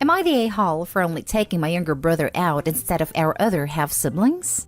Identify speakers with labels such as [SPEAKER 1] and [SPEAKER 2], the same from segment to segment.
[SPEAKER 1] Am I the a-hole for only taking my younger brother out instead of our other half-siblings?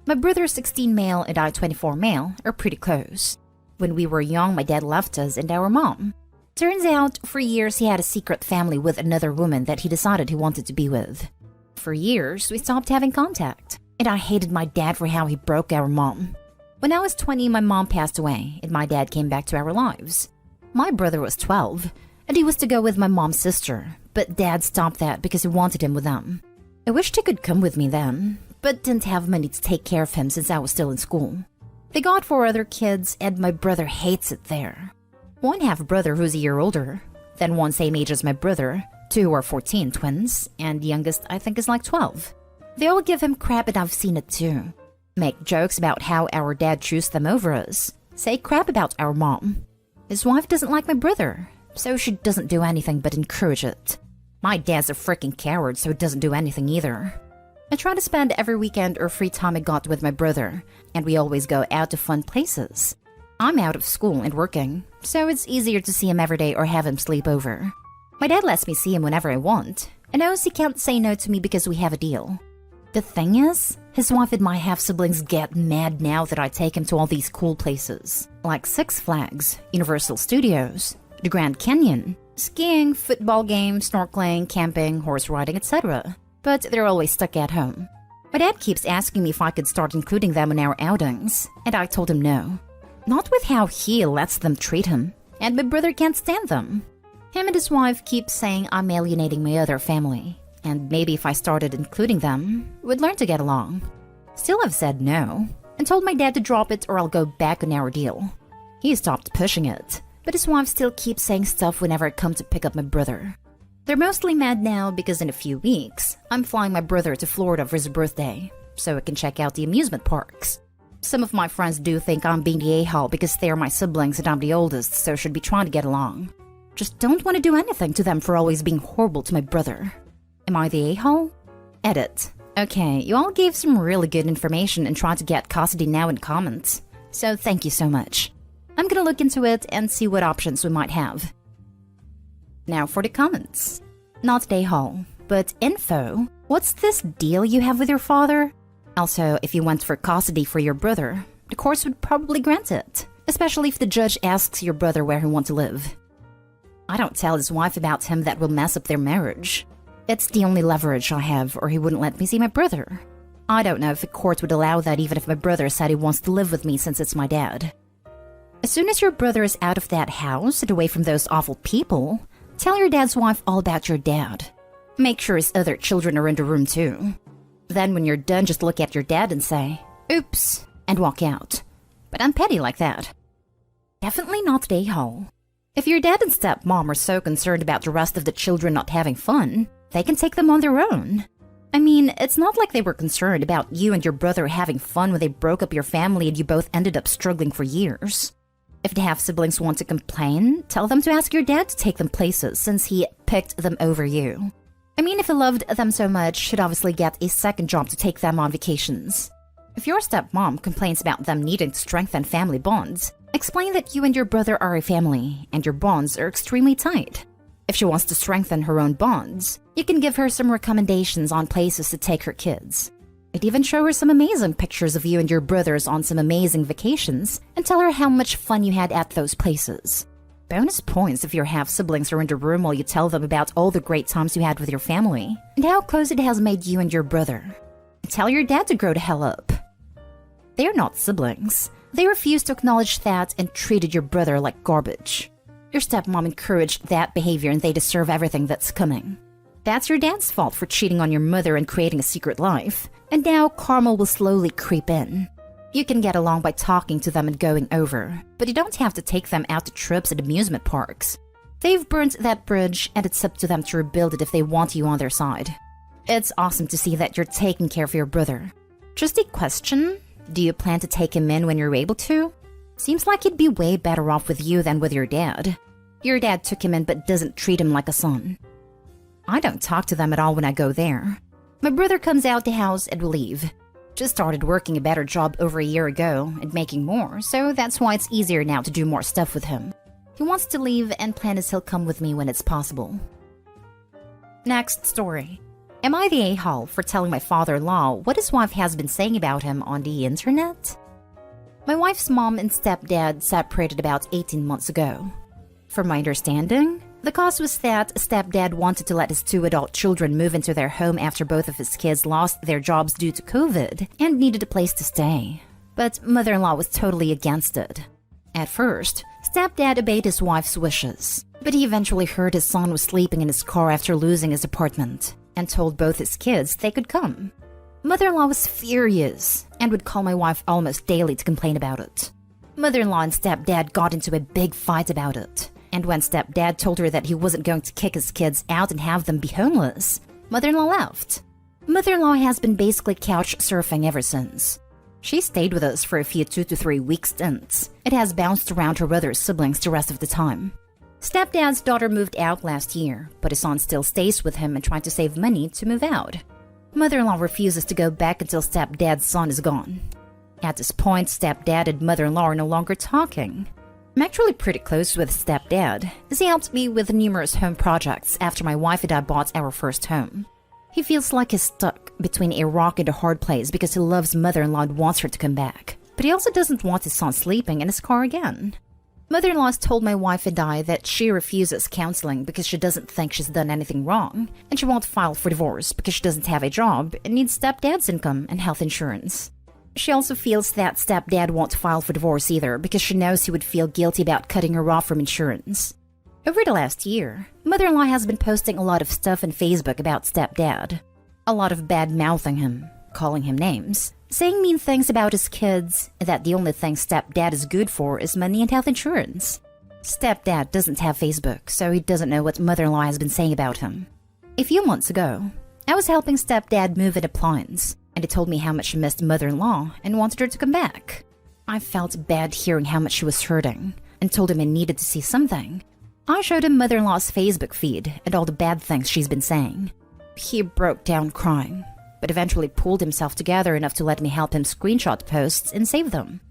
[SPEAKER 1] My brother 16 male and I 24 male are pretty close. When we were young, my dad left us and our mom. Turns out, for years he had a secret family with another woman that he decided he wanted to be with. For years, we stopped having contact, and I hated my dad for how he broke our mom. When I was 20, my mom passed away, and my dad came back to our lives. My brother was 12, and he was to go with my mom's sister, but Dad stopped that because he wanted him with them. I wished he could come with me then, but didn't have money to take care of him since I was still in school. They got 4 other kids, and my brother hates it there. One half-brother who's a year older, then one same age as my brother, 2 who are 14 twins, and the youngest I think is like 12. They all give him crap and I've seen it too. Make jokes about how our dad chose them over us. Say crap about our mom. His wife doesn't like my brother, so she doesn't do anything but encourage it. My dad's a freaking coward, so he doesn't do anything either. I try to spend every weekend or free time I got with my brother, and we always go out to fun places. I'm out of school and working, so it's easier to see him every day or have him sleep over. My dad lets me see him whenever I want, and knows he can't say no to me because we have a deal. The thing is, his wife and my half-siblings get mad now that I take him to all these cool places, like Six Flags, Universal Studios, the Grand Canyon, skiing, football games, snorkeling, camping, horse riding, etc. But they're always stuck at home. My dad keeps asking me if I could start including them in our outings, and I told him no. Not with how he lets them treat him, and my brother can't stand them. Him and his wife keep saying I'm alienating my other family, and maybe if I started including them, we'd learn to get along. Still, I've said no, and told my dad to drop it or I'll go back on our deal. He stopped pushing it, but his wife still keeps saying stuff whenever I come to pick up my brother. They're mostly mad now because in a few weeks, I'm flying my brother to Florida for his birthday, so I can check out the amusement parks. Some of my friends do think I'm being the a-hole because they're my siblings and I'm the oldest, so should be trying to get along. Just don't want to do anything to them for always being horrible to my brother. Am I the a-hole? Edit. Okay, you all gave some really good information and tried to get custody now in comments, so thank you so much. I'm gonna look into it and see what options we might have. Now for the comments. Not the a-hole, but info. What's this deal you have with your father? Also, if you went for custody for your brother, the courts would probably grant it, especially if the judge asks your brother where he wants to live. I don't tell his wife about him, that will mess up their marriage. It's the only leverage I have, or he wouldn't let me see my brother. I don't know if the court would allow that even if my brother said he wants to live with me since it's my dad. As soon as your brother is out of that house and away from those awful people, tell your dad's wife all about your dad. Make sure his other children are in the room too. Then when you're done, just look at your dad and say, "Oops," and walk out. But I'm petty like that. Definitely not the a-hole. If your dad and stepmom are so concerned about the rest of the children not having fun, they can take them on their own. I mean, it's not like they were concerned about you and your brother having fun when they broke up your family and you both ended up struggling for years. If the half-siblings want to complain, tell them to ask your dad to take them places since he picked them over you. I mean, if he loved them so much, he'd obviously get a second job to take them on vacations. If your stepmom complains about them needing to strengthen family bonds, explain that you and your brother are a family and your bonds are extremely tight. If she wants to strengthen her own bonds, you can give her some recommendations on places to take her kids. I'd even show her some amazing pictures of you and your brothers on some amazing vacations and tell her how much fun you had at those places. Bonus points if your half-siblings are in the room while you tell them about all the great times you had with your family and how close it has made you and your brother. And tell your dad to grow the hell up. They're not siblings. They refused to acknowledge that and treated your brother like garbage. Your stepmom encouraged that behavior and they deserve everything that's coming. That's your dad's fault for cheating on your mother and creating a secret life, and now karma will slowly creep in. You can get along by talking to them and going over, but you don't have to take them out to trips at amusement parks. They've burnt that bridge and it's up to them to rebuild it if they want you on their side. It's awesome to see that you're taking care of your brother. Just a question, do you plan to take him in when you're able to? Seems like he'd be way better off with you than with your dad. Your dad took him in but doesn't treat him like a son. I don't talk to them at all when I go there. My brother comes out the house and will leave. Just started working a better job over a year ago and making more, so that's why it's easier now to do more stuff with him. He wants to leave and plans he'll come with me when it's possible. Next story. Am I the a-hole for telling my father-in-law what his wife has been saying about him on the internet? My wife's mom and stepdad separated about 18 months ago. From my understanding, the cause was that stepdad wanted to let his 2 adult children move into their home after both of his kids lost their jobs due to COVID and needed a place to stay. But mother-in-law was totally against it. At first, stepdad obeyed his wife's wishes, but he eventually heard his son was sleeping in his car after losing his apartment and told both his kids they could come. Mother-in-law was furious and would call my wife almost daily to complain about it. Mother-in-law and stepdad got into a big fight about it, and when stepdad told her that he wasn't going to kick his kids out and have them be homeless, mother-in-law left. Mother-in-law has been basically couch surfing ever since. She stayed with us for a few 2 to 3 week stints. It has bounced around her other siblings the rest of the time. Stepdad's daughter moved out last year, but his son still stays with him and trying to save money to move out. Mother-in-law refuses to go back until stepdad's son is gone. At this point, stepdad and mother-in-law are no longer talking. I'm actually pretty close with stepdad, as he helped me with numerous home projects after my wife and I bought our first home. He feels like he's stuck between a rock and a hard place because he loves mother-in-law and wants her to come back, but he also doesn't want his son sleeping in his car again. Mother-in-law has told my wife and I that she refuses counseling because she doesn't think she's done anything wrong, and she won't file for divorce because she doesn't have a job and needs stepdad's income and health insurance. She also feels that stepdad won't file for divorce either because she knows he would feel guilty about cutting her off from insurance. Over the last year, mother-in-law has been posting a lot of stuff on Facebook about stepdad. A lot of bad-mouthing him, calling him names, saying mean things about his kids, and that the only thing stepdad is good for is money and health insurance. Stepdad doesn't have Facebook, so he doesn't know what mother-in-law has been saying about him. A few months ago, I was helping stepdad move an appliance, and he told me how much she missed mother-in-law and wanted her to come back. I felt bad hearing how much she was hurting, and told him I needed to see something. I showed him mother-in-law's Facebook feed and all the bad things she's been saying. He broke down crying, but eventually pulled himself together enough to let me help him screenshot posts and save them.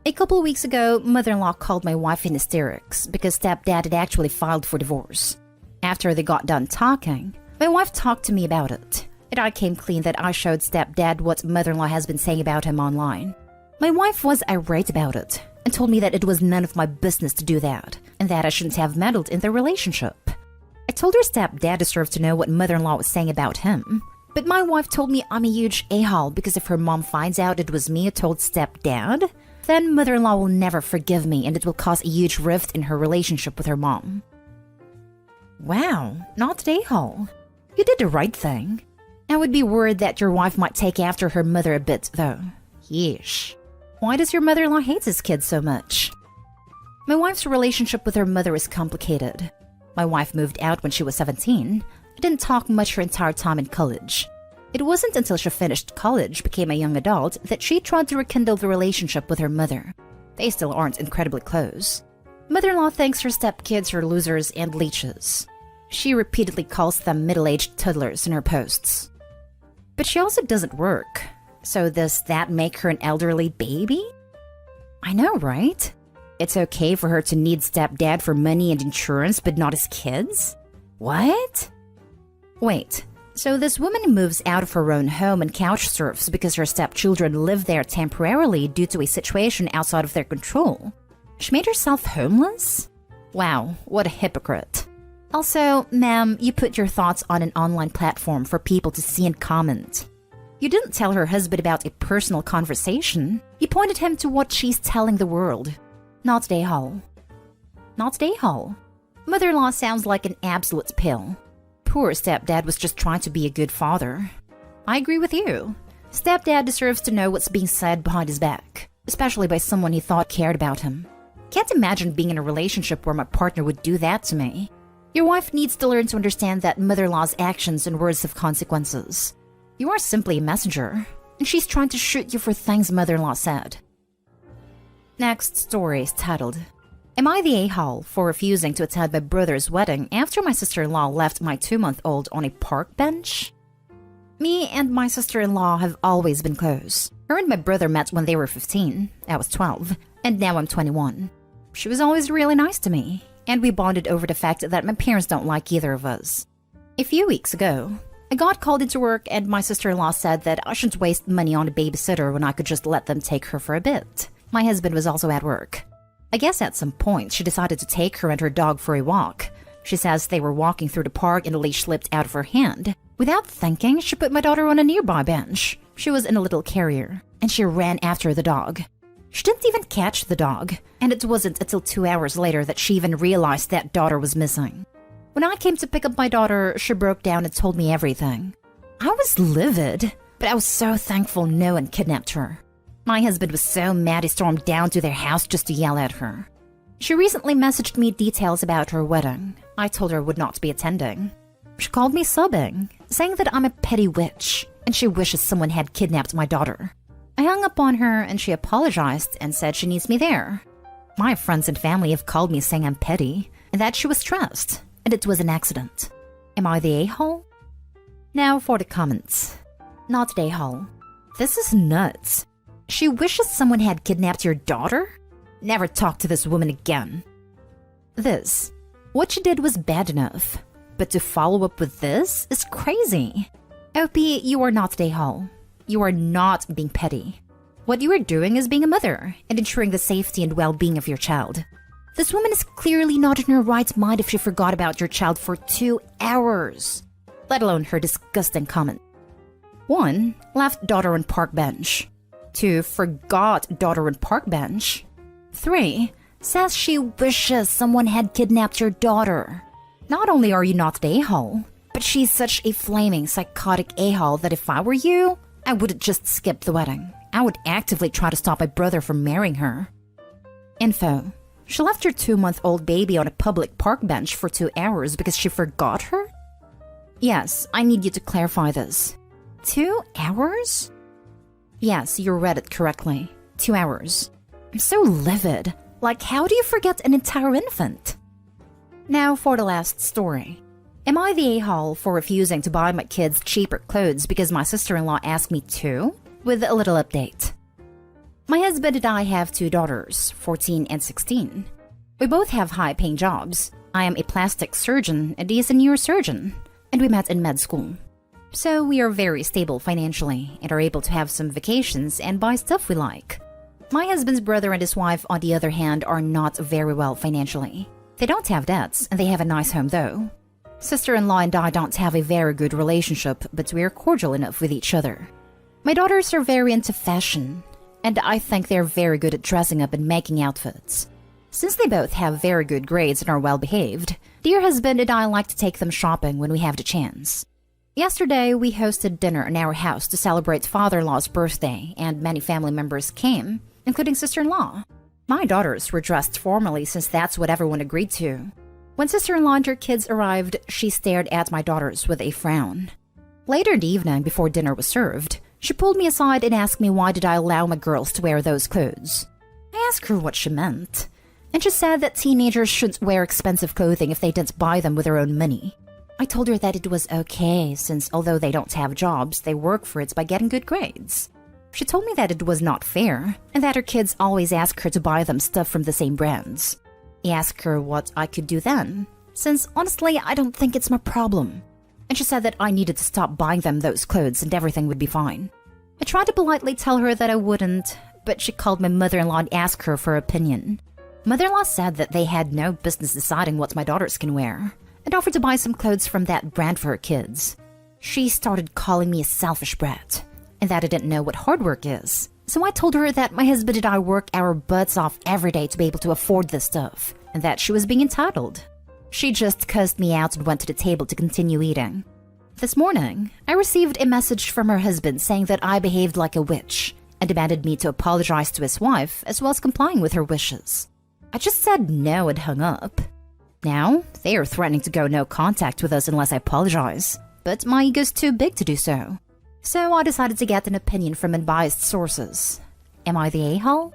[SPEAKER 1] A couple weeks ago, mother-in-law called my wife in hysterics because stepdad had actually filed for divorce. After they got done talking, my wife talked to me about it, and I came clean that I showed stepdad what mother-in-law has been saying about him online. My wife was irate about it and told me that it was none of my business to do that, and that I shouldn't have meddled in their relationship. I told her stepdad deserved to know what mother-in-law was saying about him, but my wife told me I'm a huge a-hole because if her mom finds out it was me who told stepdad, then mother-in-law will never forgive me and it will cause a huge rift in her relationship with her mom. Wow, not an a-hole. You did the right thing. I would be worried that your wife might take after her mother a bit, though. Yeesh. Why does your mother-in-law hate his kids so much? My wife's relationship with her mother is complicated. My wife moved out when she was 17. I didn't talk much her entire time in college. It wasn't until she finished college, became a young adult, that she tried to rekindle the relationship with her mother. They still aren't incredibly close. Mother-in-law thinks her stepkids are losers and leeches. She repeatedly calls them middle-aged toddlers in her posts. But she also doesn't work. So does that make her an elderly baby? I know, right? It's okay for her to need stepdad for money and insurance, but not his kids? What? Wait, so this woman moves out of her own home and couch surfs because her stepchildren live there temporarily due to a situation outside of their control. She made herself homeless? Wow, what a hypocrite. Also, ma'am, you put your thoughts on an online platform for people to see and comment. You didn't tell her husband about a personal conversation. You pointed him to what she's telling the world. Not an a-hole. Not an a-hole. Mother-in-law sounds like an absolute pill. Poor stepdad was just trying to be a good father. I agree with you. Stepdad deserves to know what's being said behind his back, especially by someone he thought cared about him. Can't imagine being in a relationship where my partner would do that to me. Your wife needs to learn to understand that mother-in-law's actions and words have consequences. You are simply a messenger, and she's trying to shoot you for things mother-in-law said. Next story is titled, Am I the a-hole for refusing to attend my brother's wedding after my sister-in-law left my 2-month-old on a park bench? Me and my sister-in-law have always been close. Her and my brother met when they were 15, I was 12, and now I'm 21. She was always really nice to me, and we bonded over the fact that my parents don't like either of us. A few weeks ago, I got called into work and my sister-in-law said that I shouldn't waste money on a babysitter when I could just let them take her for a bit. My husband was also at work. I guess at some point she decided to take her and her dog for a walk. She says they were walking through the park and the leash slipped out of her hand. Without thinking, she put my daughter on a nearby bench. She was in a little carrier, and she ran after the dog. She didn't even catch the dog, and it wasn't until 2 hours later that she even realized that daughter was missing. When I came to pick up my daughter, she broke down and told me everything. I was livid, but I was so thankful no one kidnapped her. My husband was so mad he stormed down to their house just to yell at her. She recently messaged me details about her wedding. I told her I would not be attending. She called me sobbing, saying that I'm a petty witch, and she wishes someone had kidnapped my daughter. I hung up on her and she apologized and said she needs me there. My friends and family have called me saying I'm petty, and that she was stressed, and it was an accident. Am I the a-hole? Now for the comments. Not the a-hole. This is nuts. She wishes someone had kidnapped your daughter? Never talk to this woman again. This. What she did was bad enough, but to follow up with this is crazy. OP, you are not the a-hole. You are not being petty. What you are doing is being a mother and ensuring the safety and well-being of your child. This woman is clearly not in her right mind if she forgot about your child for 2 hours, let alone her disgusting comment. 1. Left daughter on park bench. 2. Forgot daughter on park bench. 3. Says she wishes someone had kidnapped your daughter. Not only are you not the a-hole, but she's such a flaming psychotic a-hole that if I were you, I wouldn't just skip the wedding. I would actively try to stop my brother from marrying her. Info. She left her 2-month-old baby on a public park bench for 2 hours because she forgot her? Yes, I need you to clarify this. 2 hours? Yes, you read it correctly. 2 hours. I'm so livid. Like, how do you forget an entire infant? Now for the last story. Am I the a-hole for refusing to buy my kids cheaper clothes because my sister-in-law asked me to? With a little update. My husband and I have 2 daughters, 14 and 16. We both have high-paying jobs. I am a plastic surgeon and he is a neurosurgeon, and we met in med school. So we are very stable financially and are able to have some vacations and buy stuff we like. My husband's brother and his wife, on the other hand, are not very well financially. They don't have debts, and they have a nice home though. Sister-in-law and I don't have a very good relationship, but we are cordial enough with each other. My daughters are very into fashion, and I think they're very good at dressing up and making outfits. Since they both have very good grades and are well-behaved, dear husband and I like to take them shopping when we have the chance. Yesterday, we hosted dinner in our house to celebrate father-in-law's birthday, and many family members came, including sister-in-law. My daughters were dressed formally since that's what everyone agreed to. When sister-in-law and her kids arrived, she stared at my daughters with a frown. Later in the evening, before dinner was served, she pulled me aside and asked me why did I allow my girls to wear those clothes. I asked her what she meant, and she said that teenagers shouldn't wear expensive clothing if they didn't buy them with their own money. I told her that it was okay, since although they don't have jobs, they work for it by getting good grades. She told me that it was not fair, and that her kids always ask her to buy them stuff from the same brands. I asked her what I could do then, since honestly I don't think it's my problem. And she said that I needed to stop buying them those clothes and everything would be fine. I tried to politely tell her that I wouldn't, but she called my mother-in-law and asked her for her opinion. Mother-in-law said that they had no business deciding what my daughters can wear, and offered to buy some clothes from that brand for her kids. She started calling me a selfish brat, and that I didn't know what hard work is. So I told her that my husband and I work our butts off every day to be able to afford this stuff, and that she was being entitled. She just cussed me out and went to the table to continue eating. This morning, I received a message from her husband saying that I behaved like a witch, and demanded me to apologize to his wife as well as complying with her wishes. I just said no and hung up. Now, they are threatening to go no contact with us unless I apologize, but my ego's too big to do so. So I decided to get an opinion from unbiased sources. Am I the a-hole?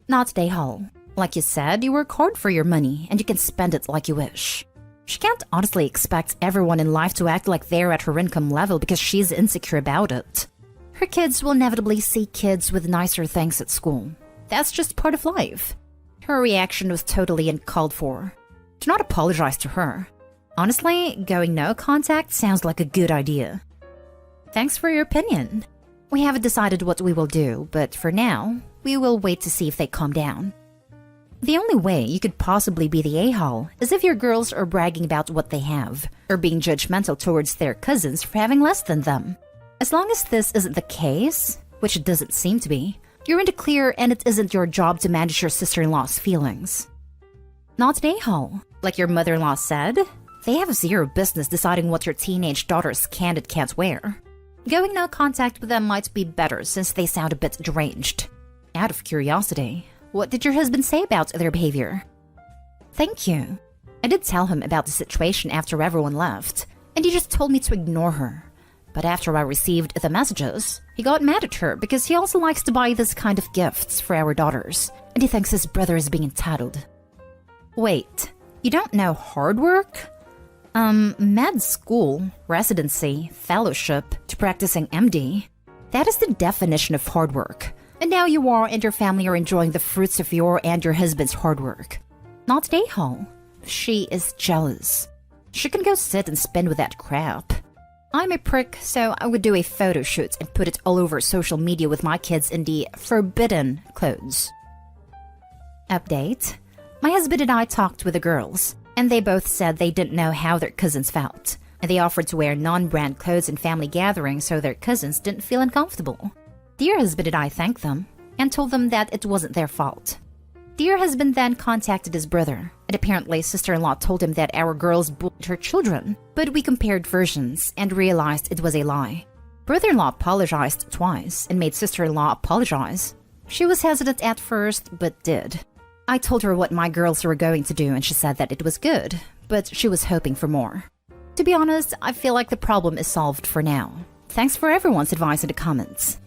[SPEAKER 1] Not the a-hole. Like you said, you work hard for your money, and you can spend it like you wish. She can't honestly expect everyone in life to act like they're at her income level because she's insecure about it. Her kids will inevitably see kids with nicer things at school. That's just part of life. Her reaction was totally uncalled for. Do not apologize to her. Honestly, going no contact sounds like a good idea. Thanks for your opinion. We haven't decided what we will do, but for now, we will wait to see if they calm down. The only way you could possibly be the a-hole is if your girls are bragging about what they have, or being judgmental towards their cousins for having less than them. As long as this isn't the case, which it doesn't seem to be, you're in the clear and it isn't your job to manage your sister-in-law's feelings. Not an a-hole. Like your mother-in-law said, they have zero business deciding what your teenage daughters can and can't wear. Going no contact with them might be better since they sound a bit deranged. Out of curiosity, what did your husband say about their behavior? Thank you. I did tell him about the situation after everyone left, and he just told me to ignore her. But after I received the messages, he got mad at her because he also likes to buy this kind of gifts for our daughters, and he thinks his brother is being entitled. Wait, you don't know hard work? Med school, residency, fellowship, to practicing MD. That is the definition of hard work. And now you are and your family are enjoying the fruits of your and your husband's hard work. Not an a-hole. She is jealous. She can go sit and spin with that crap. I'm a prick, so I would do a photo shoot and put it all over social media with my kids in the forbidden clothes. Update. My husband and I talked with the girls, and they both said they didn't know how their cousins felt, and they offered to wear non-brand clothes in family gatherings so their cousins didn't feel uncomfortable. Dear husband and I thanked them, and told them that it wasn't their fault. Dear husband then contacted his brother, and apparently sister-in-law told him that our girls bullied her children, but we compared versions and realized it was a lie. Brother-in-law apologized twice and made sister-in-law apologize. She was hesitant at first, but did. I told her what my girls were going to do and she said that it was good, but she was hoping for more. To be honest, I feel like the problem is solved for now. Thanks for everyone's advice in the comments.